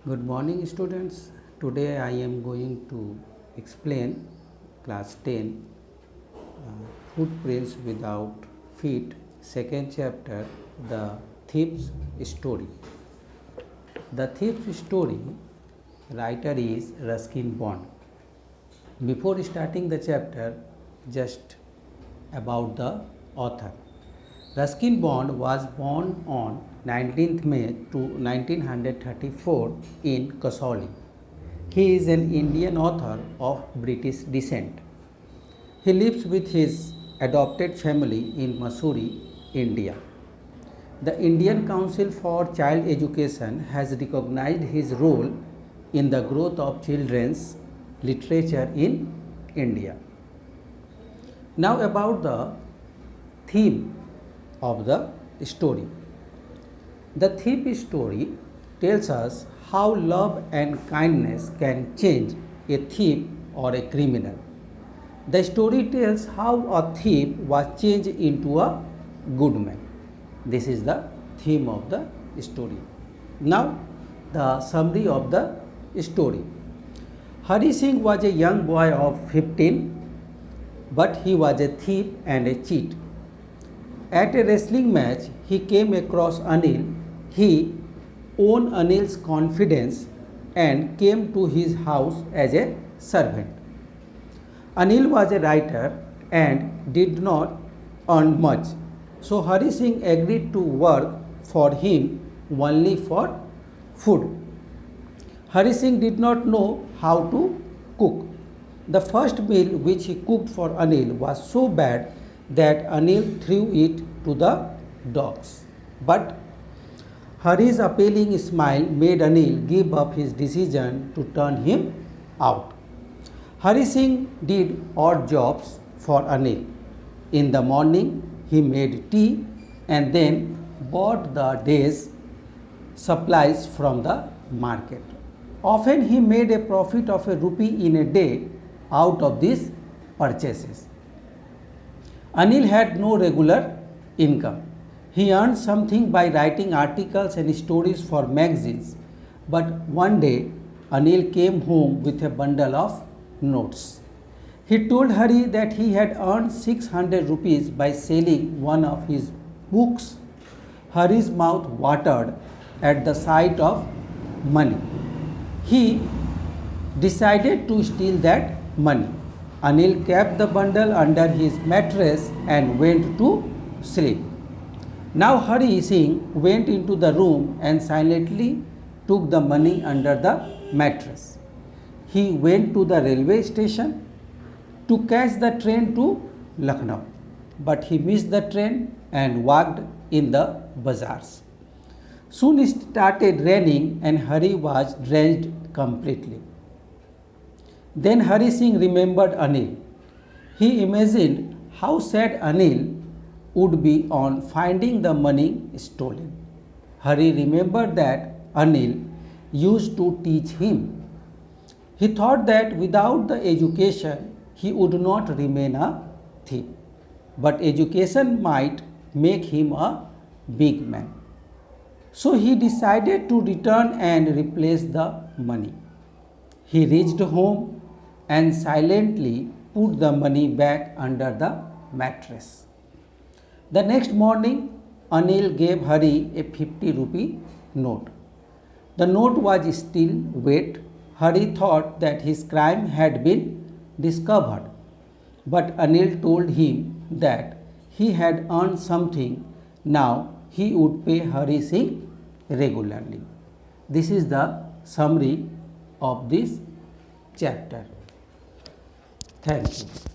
Good morning students. Today I am going to explain class 10 footprints without feet, second chapter, the thief's story. The thief's story writer is Ruskin Bond. Before starting the chapter, just about the author. Ruskin Bond was born on 19th May to 1934 in Kasauli. He is an Indian author of British descent. He lives with his adopted family in Mussoorie, India. The Indian Council for Child Education has recognized his role in the growth of children's literature in India. Now about the theme of the story. The thief story tells us how love and kindness can change a thief or a criminal. The story tells how a thief was changed into a good man. This is the theme of the story. Now, the summary of the story. Hari Singh was a young boy of 15, but he was a thief and a cheat. At a wrestling match, he came across Anil. He won Anil's confidence and came to his house as a servant. Anil was a writer and did not earn much, so Hari Singh agreed to work for him only for food. Hari Singh did not know how to cook. The first meal which he cooked for Anil was so bad that Anil threw it to the dogs. But Hari's appealing smile made Anil give up his decision to turn him out. Hari Singh did odd jobs for Anil. In the morning, he made tea and then bought the day's supplies from the market. Often he made a profit of ₹1 in a day out of these purchases. Anil had no regular income. He earned something by writing articles and stories for magazines. But one day, Anil came home with a bundle of notes. He told Hari that he had earned 600 rupees by selling one of his books. Hari's mouth watered at the sight of money. He decided to steal that money. Anil kept the bundle under his mattress and went to sleep. Now Hari Singh went into the room and silently took the money under the mattress. He went to the railway station to catch the train to Lucknow, but he missed the train and walked in the bazaars. Soon it started raining and Hari was drenched completely. Then Hari Singh remembered Anil. He imagined how sad Anil would be on finding the money stolen. Hari remembered that Anil used to teach him. He thought that without the education, he would not remain a thief. But education might make him a big man. So he decided to return and replace the money. He reached home and silently put the money back under the mattress. The next morning, Anil gave Hari a 50 rupee note. The note was still wet. Hari thought that his crime had been discovered. But Anil told him that he had earned something. Now he would pay Hari Singh regularly. This is the summary of this chapter. Thank you.